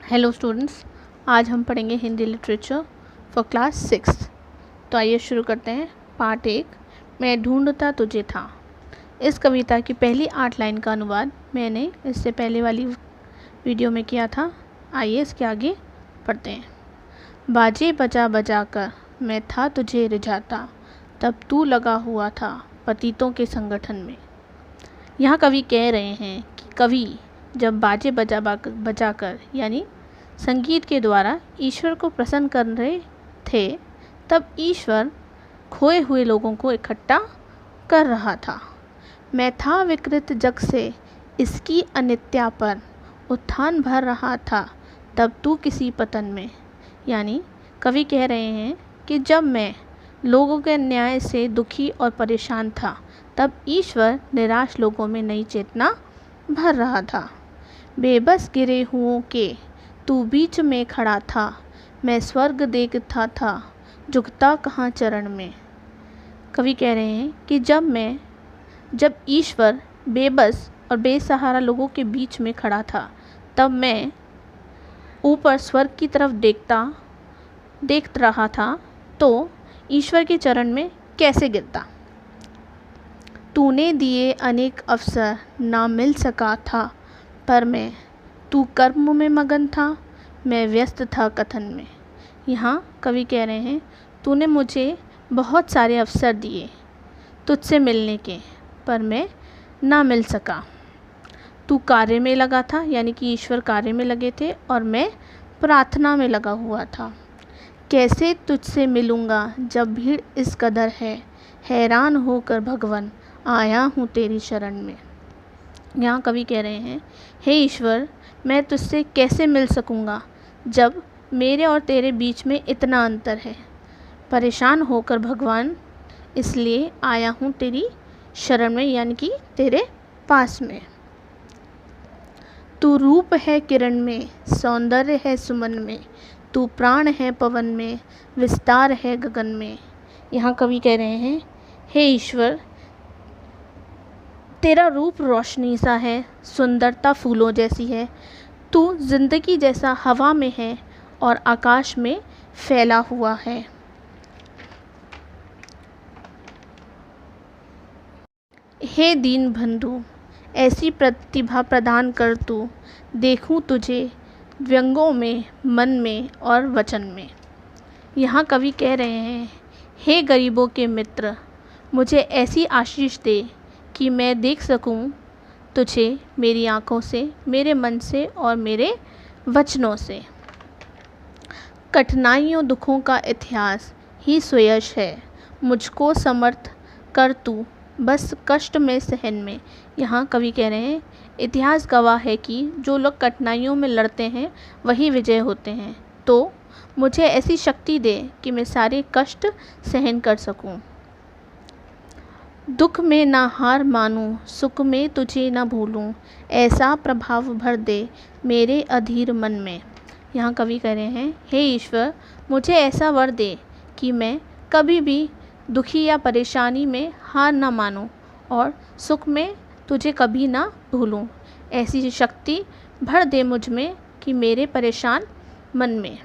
Hello students, आज हम पढ़ेंगे हिंदी लिटरेचर फॉर क्लास 6। तो आइए शुरू करते हैं। पार्ट 1, मैं ढूंढता तुझे था। इस कविता की पहली 8 लाइन का अनुवाद मैंने इससे पहले वाली वीडियो में किया था। आइए इसके आगे पढ़ते हैं। बाजे बजा बजा कर मैं था तुझे रिझाता, तब तू लगा हुआ था पतितों के संगठन में। यहाँ कवि कह रहे हैं कि कवि जब बाजे बजा कर यानी संगीत के द्वारा ईश्वर को प्रसन्न कर रहे थे, तब ईश्वर खोए हुए लोगों को इकट्ठा कर रहा था। मैं था विकृत जग से इसकी अनित्या पर उत्थान भर रहा था, तब तू किसी पतन में। यानी कवि कह रहे हैं कि जब मैं लोगों के अन्याय से दुखी और परेशान था, तब ईश्वर निराश लोगों में नई चेतना भर रहा था। बेबस गिरे हुओं के तू बीच में खड़ा था, मैं स्वर्ग देखता था झुकता कहाँ चरण में। कवि कह रहे हैं कि जब ईश्वर बेबस और बेसहारा लोगों के बीच में खड़ा था, तब मैं ऊपर स्वर्ग की तरफ देख रहा था, तो ईश्वर के चरण में कैसे गिरता। तूने दिए अनेक अवसर ना मिल सका था, पर मैं तू कर्म में मगन था, मैं व्यस्त था कथन में। यहाँ कवि कह रहे हैं तूने मुझे बहुत सारे अवसर दिए तुझसे मिलने के, पर मैं ना मिल सका। तू कार्य में लगा था, यानी कि ईश्वर कार्य में लगे थे और मैं प्रार्थना में लगा हुआ था। कैसे तुझसे मिलूँगा जब भीड़ इस कदर है, हैरान होकर भगवन आया हूँ तेरी शरण में। यहाँ कवि कह रहे हैं हे ईश्वर, मैं तुझसे कैसे मिल सकूँगा जब मेरे और तेरे बीच में इतना अंतर है। परेशान होकर भगवान इसलिए आया हूँ तेरी शरण में, यानी कि तेरे पास में। तू रूप है किरण में, सौंदर्य है सुमन में, तू प्राण है पवन में, विस्तार है गगन में। यहाँ कवि कह रहे हैं हे ईश्वर, तेरा रूप रोशनी सा है, सुंदरता फूलों जैसी है, तू जिंदगी जैसा हवा में है और आकाश में फैला हुआ है। हे दीन बंधु, ऐसी प्रतिभा प्रदान कर तू, देखूं तुझे व्यंगों में, मन में और वचन में। यहाँ कवि कह रहे हैं हे गरीबों के मित्र, मुझे ऐसी आशीष दे कि मैं देख सकूं तुझे मेरी आँखों से, मेरे मन से और मेरे वचनों से। कठिनाइयों दुखों का इतिहास ही सुयश है, मुझको समर्थ कर तू बस कष्ट में सहन में। यहाँ कवि कह रहे हैं इतिहास गवाह है कि जो लोग कठिनाइयों में लड़ते हैं वही विजय होते हैं, तो मुझे ऐसी शक्ति दे कि मैं सारे कष्ट सहन कर सकूं। दुख में ना हार मानूं, सुख में तुझे ना भूलूं, ऐसा प्रभाव भर दे मेरे अधीर मन में। यहाँ कवि कह रहे हैं हे ईश्वर, मुझे ऐसा वर दे कि मैं कभी भी दुखी या परेशानी में हार ना मानूं और सुख में तुझे कभी ना भूलूं। ऐसी शक्ति भर दे मुझ में कि मेरे परेशान मन में।